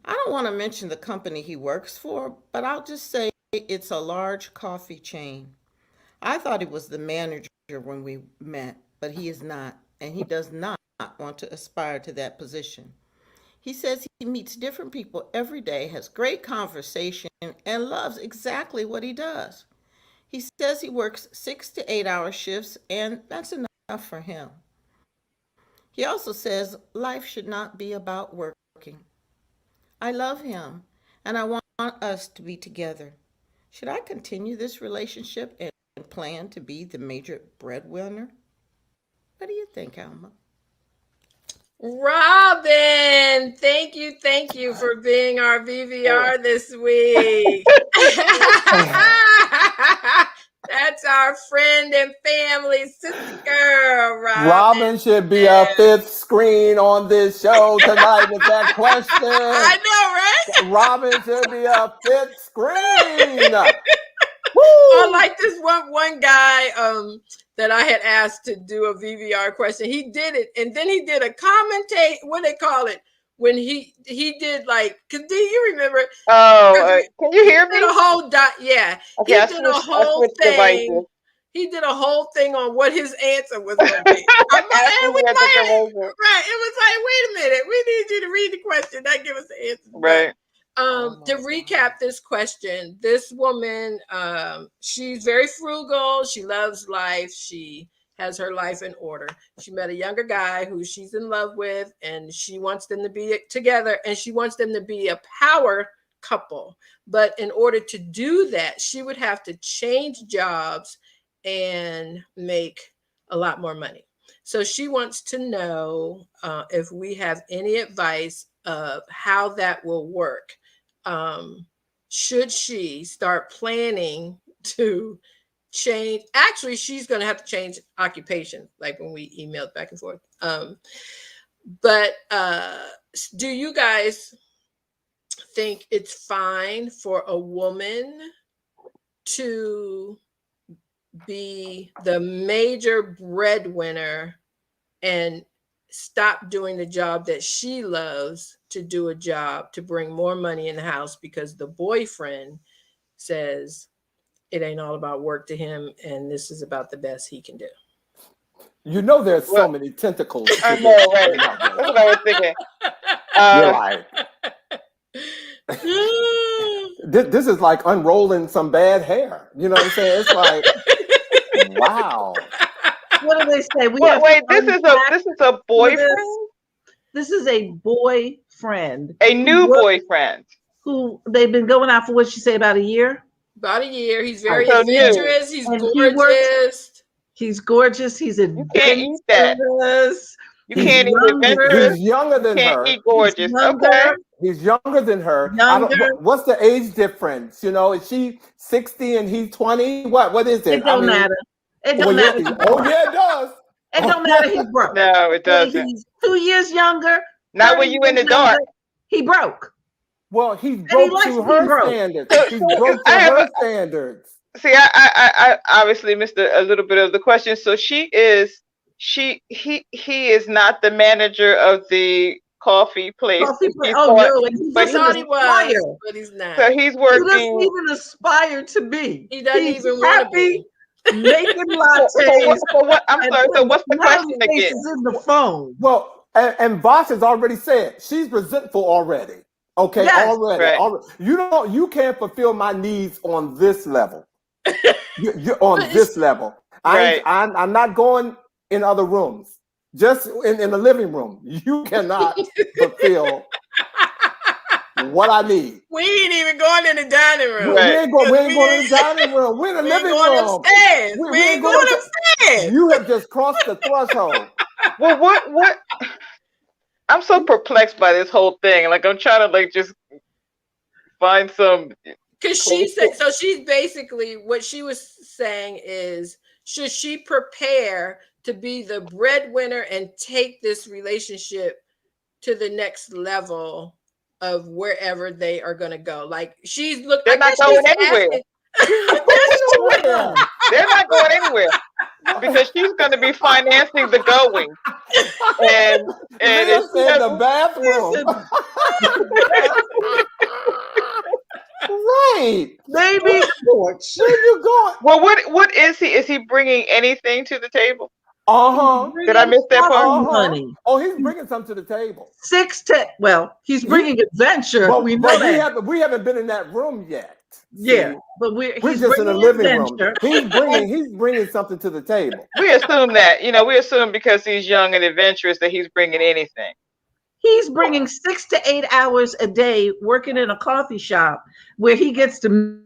I don't want to mention the company he works for, but I'll just say it's a large coffee chain. I thought he was the manager when we met, but he is not, and he does not want to aspire to that position. He says he meets different people every day, has great conversation, and loves exactly what he does. He says he works 6 to 8 hour shifts, and that's enough for him. He also says life should not be about working. I love him, and I want us to be together. Should I continue this relationship and plan to be the major breadwinner? What do you think, Alma? Robin, thank you for being our VVR this week. That's our friend and family sister girl, Robin. Robin should be a 5th screen on this show tonight with that question. I know, right? Robin should be a fifth screen. I Woo! like this one guy that I had asked to do a VVR question. He did it, and then he did a commentate. What they call it when he did like? Cause do you remember? Oh, can you hear He did a me? whole yeah. Okay, He did a I whole switched thing. devices. He did a whole thing on what his answer was going to be. I'm like, After and we we had the like, commercial. right. It was like, wait a minute. We need you to read the question, not give us the answer. Right. To recap this question, this woman, she's very frugal. She loves life. She has her life in order. She met a younger guy who she's in love with, and she wants them to be together, and she wants them to be a power couple. But in order to do that, she would have to change jobs and make a lot more money. So she wants to know if we have any advice of how that will work. Should she start planning to change? Actually, she's going to have to change occupation, like when we emailed back and forth. But do you guys think it's fine for a woman to be the major breadwinner and stop doing the job that she loves to do a job to bring more money in the house because the boyfriend says it ain't all about work to him and this is about the best he can do? You know, there's so many tentacles. I know, right? That's what I was thinking. You're like, this is like unrolling some bad hair. You know what I'm saying? It's like, wow. What do they say? Wait, this is a boyfriend? This is a boyfriend. A new boyfriend. Who they've been going out for, what she say, about a year? About a year. He's very adventurous. He's gorgeous. He's gorgeous. He's adventurous. You can't eat that. You can't eat adventurous. He's younger than her. He's gorgeous. Okay. He's younger than her. What's the age difference? You know, is she 60 and he's 20? What is it? It don't matter. It don't matter. Oh, yeah, it does. It don't matter. He's broke. No, it doesn't. He's 2 years younger. Not when you in the dark. He broke. Well, he's broke to her standards. He's broke to her standards. See, I obviously missed a little bit of the question. So he is not the manager of the coffee place. Oh no, but he was, but he's not. So he's working. He doesn't even aspire to be. He doesn't even want to be. Making lattes. I'm sorry. So what's the question again? In the phone. Well, and Vosh has already said she's resentful already. Okay, yes. already. You can't fulfill my needs on this level. You're on this level. I'm not going in other rooms. Just in the living room. You cannot fulfill what I need. We ain't even going in the dining room. We ain't going in the dining room. We're in the living room. Upstairs. We ain't going upstairs. You have just crossed the threshold. Well, what? I'm so perplexed by this whole thing. Like, I'm trying to just find some. Because she said, so she's basically, what she was saying is, should she prepare to be the breadwinner and take this relationship to the next level of wherever they are going to go? Like, they're not going anywhere. They're not going anywhere because she's going to be financing the going. And it's in the bathroom. Right. Maybe the porch. Where you going? Well, what is he? Is he bringing anything to the table? Did I miss that part? Money. Oh, he's bringing something to the table. He's bringing adventure. But we know that. We haven't been in that room yet. Yeah, but we're just in the living room. He's bringing something to the table. We assume that, we assume because he's young and adventurous that he's bringing anything. He's bringing 6 to 8 hours a day working in a coffee shop where he gets to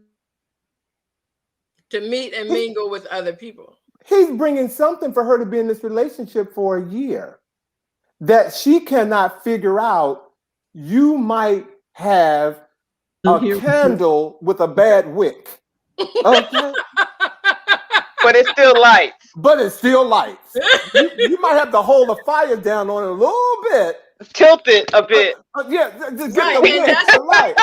meet and mingle with other people. He's bringing something for her to be in this relationship for a year that she cannot figure out. You might have a candle with a bad wick. Okay. But it's still lights. You might have to hold the fire down on it a little bit tilted a bit. Yeah, just get Right, the and wick. that's- Right.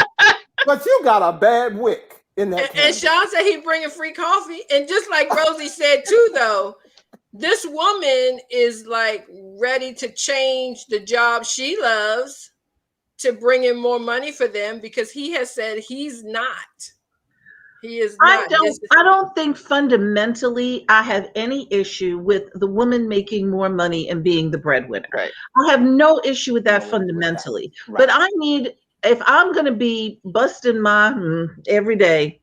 But you got a bad wick in that And candle. Sean said he bringing free coffee. And just like Rosie said too, though, this woman is like ready to change the job she loves to bring in more money for them because he has said he's not. He is not. I don't think fundamentally I have any issue with the woman making more money and being the breadwinner. Right. I have no issue with that fundamentally. Right. But I need, if I'm going to be busting my every day,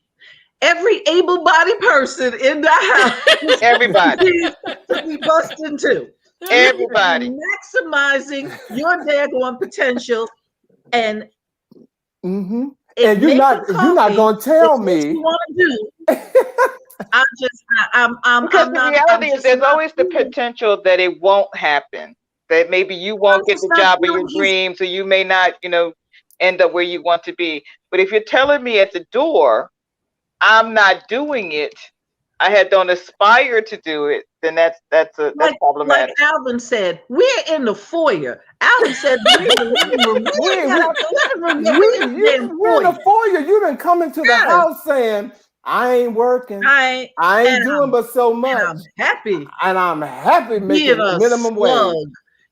every able-bodied person in the house Everybody. needs to be busting too. Everybody. Maximizing your daggone potential and Mm-hmm. And you're not going to tell me. You want to do. Because the reality is there's always the potential that it won't happen. That maybe you won't get the job of your dreams, or you may not, end up where you want to be. But if you're telling me at the door, I'm not doing it, I don't aspire to do it, then that's problematic. Like Alvin said, we're in the foyer. Alvin said we're in the living room. We're in the foyer. You didn't come into the house saying, I ain't working. I ain't doing but so much. I'm happy. And I'm happy making minimum wage.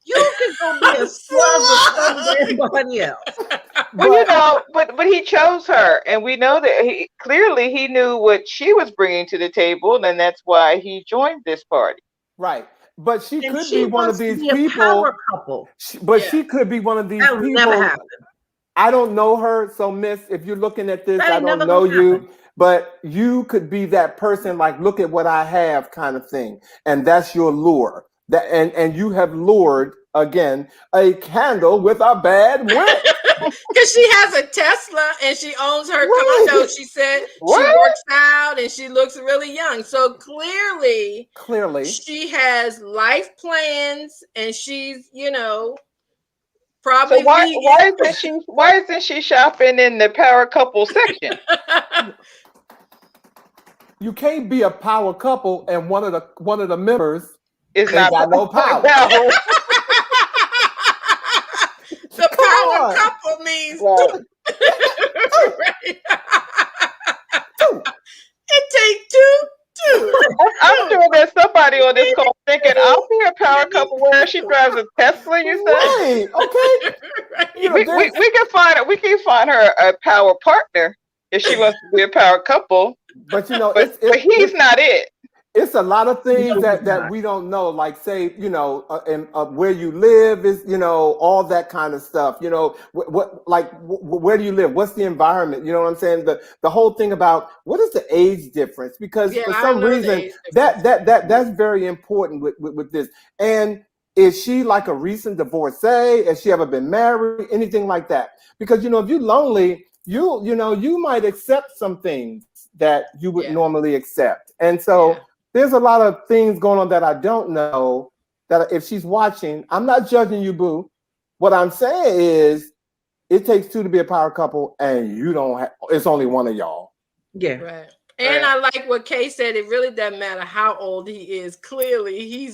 You can go be a slug with everybody else. Well, but he chose her, and we know that he knew what she was bringing to the table, and that's why he joined this party. Right, but she could be one of these people. Power couple. She could be one of these people. Never happen. I don't know her, so Miss, if you're looking at this, I don't know you, but you could be that person. Like, look at what I have, kind of thing, and that's your lure. That and you have lured again a candle with a bad wick. Because she has a Tesla and she owns her condo. She said she works out and she looks really young. So clearly she has life plans and she's, probably. So why isn't she shopping in the power couple section? You can't be a power couple and one of the members is not got no power. The power couple means two. Right. It takes two. I'm sure there's somebody on this call thinking, I'll be a power couple where she drives a Tesla, you said? Right, okay. Right. We can find her a power partner if she wants to be a power couple. But but he's not it. It's a lot of things that we don't know, like say, where you live is, all that kind of stuff. Where do you live? What's the environment? You know what I'm saying? The whole thing about what is the age difference? Because for some reason that's very important with this. And is she like a recent divorcee? Has she ever been married? Anything like that? Because if you're lonely, you might accept some things that you would normally accept, and so. There's a lot of things going on that I don't know, that if she's watching, I'm not judging you, boo. What I'm saying is it takes two to be a power couple and you don't have, it's only one of y'all. Yeah. Right. And I like what Kay said. It really doesn't matter how old he is. Clearly, he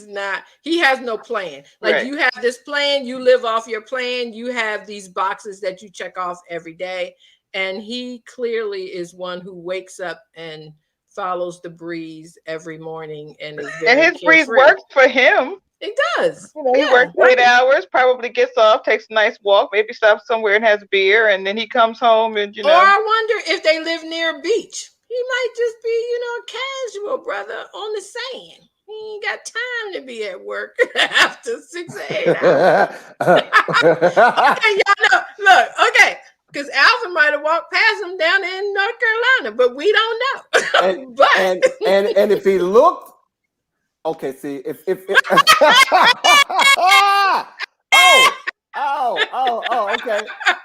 has no plan. Like you have this plan, you live off your plan. You have these boxes that you check off every day. And he clearly is one who wakes up and follows the breeze every morning and is very his breeze works for him. It does. He works 8 hours, probably gets off, takes a nice walk, maybe stops somewhere and has beer, and then he comes home and Or I wonder if they live near a beach. He might just be, casual brother on the sand. He ain't got time to be at work after 6 or 8 hours. Okay, y'all know. Look, okay. Because Alvin might have walked past him down in North Carolina, but we don't know. And if he looked, okay, see, if okay,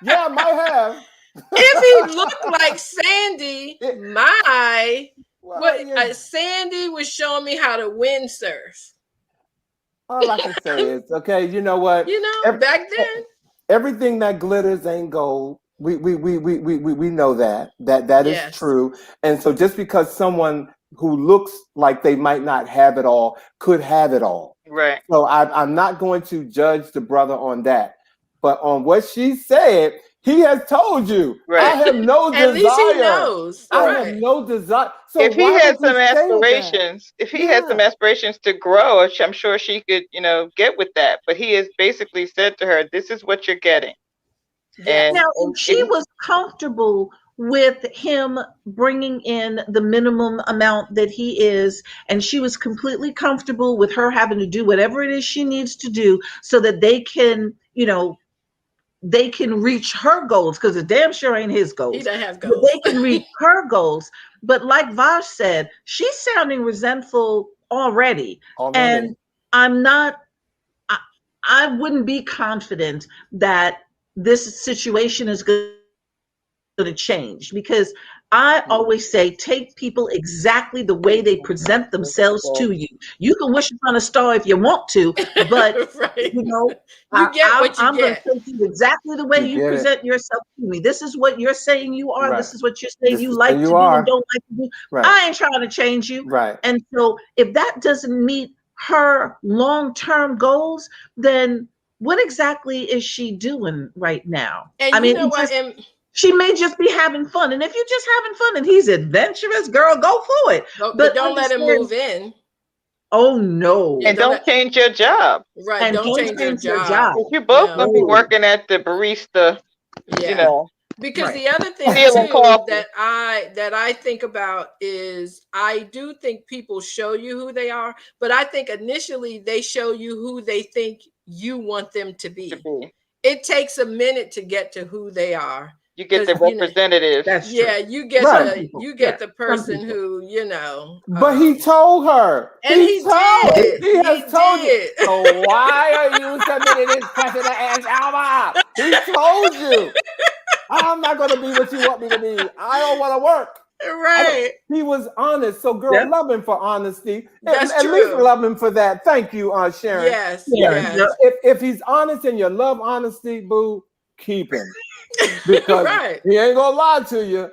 yeah, might have. If he looked like Sandy, Sandy was showing me how to windsurf. All I can say is, okay, you know what? Back then, everything that glitters ain't gold. We know that is true. And so just because someone who looks like they might not have it all could have it all. Right. So I'm not going to judge the brother on that. But on what she said, he has told you, Right. I have no At least he desire. knows. I Right. have no desire. So If he why had would some you say that? aspirations, if he had some Yeah. aspirations to grow, I'm sure she could, get with that. But he has basically said to her, "This is what you're getting." Yeah. And, Now, and if she was comfortable with him bringing in the minimum amount that he is, and she was completely comfortable with her having to do whatever it is she needs to do so that they can, they can reach her goals, because it damn sure ain't his He goals. doesn't have But goals. they can reach her goals. But like Vash said, she's sounding resentful already. And I'm not, I wouldn't be confident that this situation is going to change, because I always say take people exactly the way they present themselves to you. You can wish upon a star if you want to, but Right. you get what you I'm going to get. take you exactly the way You you get it. present yourself to me. This is what you're saying you are. Right. This is what you're saying This you is like who to you do are. and don't like to do. Right. I ain't trying to change you. Right. And so if that doesn't meet her long-term goals, then what exactly is she doing right now? And I you mean, know what? And she may just be having fun. And if you're just having fun and he's adventurous, girl, go for it. but don't let him move in. Oh no. Yeah, and don't change your job. Right. And Don't change your your job. If you're both gonna be No. working at the barista, Yeah. Because Right. the other thing Stealing too coffee. that I think about is, I do think people show you who they are, but I think initially they show you who they think you want them to be. It takes a minute to get to who they are. You get the 'Cause, you know, representative. That's yeah, true. you get Right. the you get the Some person people. who. But he told her. And he did. He has told you. did. So why are you submitting this question to Ask Alma? He told you. I'm not going to be what you want me to be. I don't want to work. Right. He was honest. So, girl, Yep. love him for honesty. That's At least true. love him for that. Thank you, Sharon. Yes. Yeah. Yes. If he's honest and you love honesty, boo, keep him. Because Right. he ain't going to lie to you.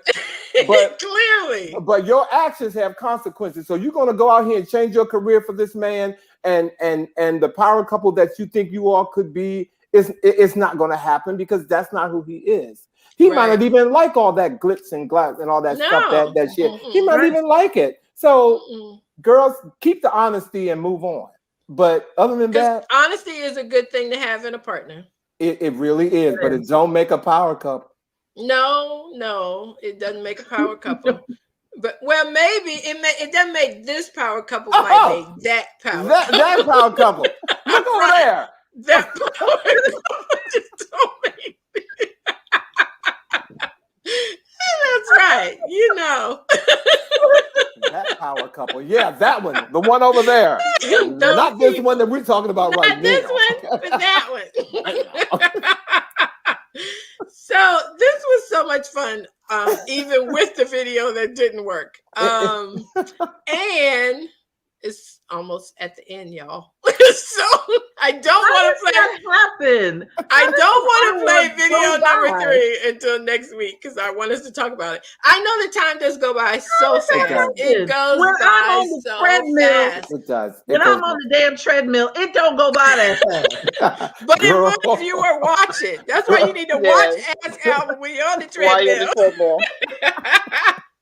But Clearly. But your actions have consequences. So you're going to go out here and change your career for this man, and the power couple that you think you all could be, it's not going to happen, because that's not who he is. He might not even like all that glitz and glass and all that stuff that shit. He might even like it. So girls, keep the honesty and move on. But other than that, honesty is a good thing to have in a partner. It really is, but it don't make a power couple. No, it doesn't make a power couple. But maybe it doesn't make this power couple. Might make that power couple. That power couple. Look over there. That power couple just don't make it. That's right. That power couple. Yeah, that one. The one over there. Not this one that we're talking about right now. Not this one, but that one. So this was so much fun, even with the video that didn't work. And it's almost at the end, y'all. So I don't want to play. Happen. I don't want to play video number 3 until next week, because I want us to talk about it. I know the time does go by so fast. It goes when by I'm on the so treadmill, fast. It does. When I'm on the damn treadmill, it don't go by that fast. But it would if you were watching. That's why you need to watch Ask Alma when you're on the treadmill.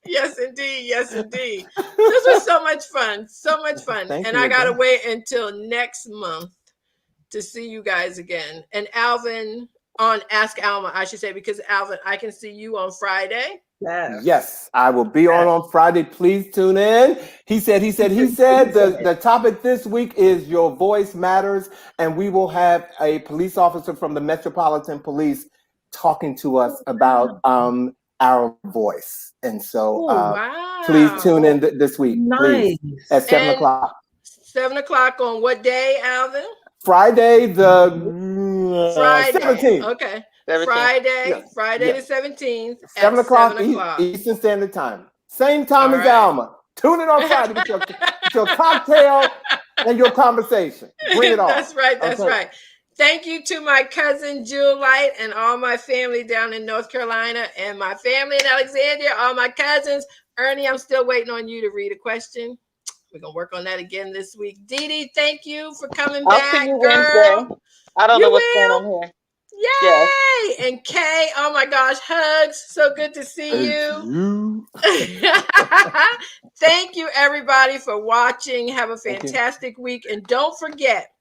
Yes, indeed. Yes, indeed. This was so much fun. So much fun. And I got to wait until next month to see you guys again. And Alvin, on Ask Alma, I should say, because Alvin, I can see you on Friday. Yes, I will be on Friday. Please tune in. He said the topic this week is Your Voice Matters. And we will have a police officer from the Metropolitan Police talking to us about our voice. And so please tune in this week, please, at 7 o'clock. 7 o'clock on what day, Alvin? Friday the 17th. Okay. 17th. Friday the 17th. 7 o'clock Eastern Standard Time. Same time as Alma. Tune in on Friday with your cocktail and your conversation. Bring it on. That's right. That's right. Thank you to my cousin Gill and all my family down in North Carolina, and my family in Alexandria, all my cousins. Ernie, I'm still waiting on you to read a question. We're going to work on that again this week. Dee Dee, thank you for coming back, see you girl. Wednesday. I don't know what's going on here. Yes. Yay! And Kay, oh my gosh, hugs. So good to see you. Thank you, everybody, for watching. Have a fantastic week. And don't forget,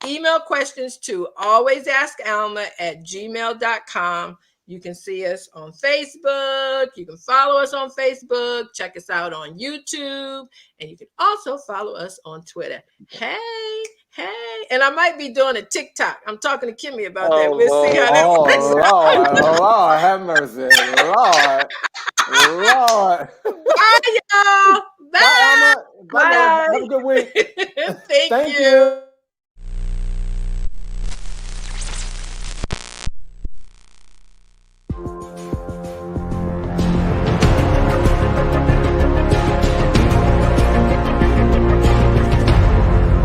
email questions to alwaysaskalma@gmail.com. You can see us on Facebook. You can follow us on Facebook. Check us out on YouTube. And you can also follow us on Twitter. Hey. And I might be doing a TikTok. I'm talking to Kimmy about that. We'll see how that works out. Lord, have mercy. Lord. Bye, y'all. Bye. Bye, Alma. Bye, love. Have a good week. Thank you.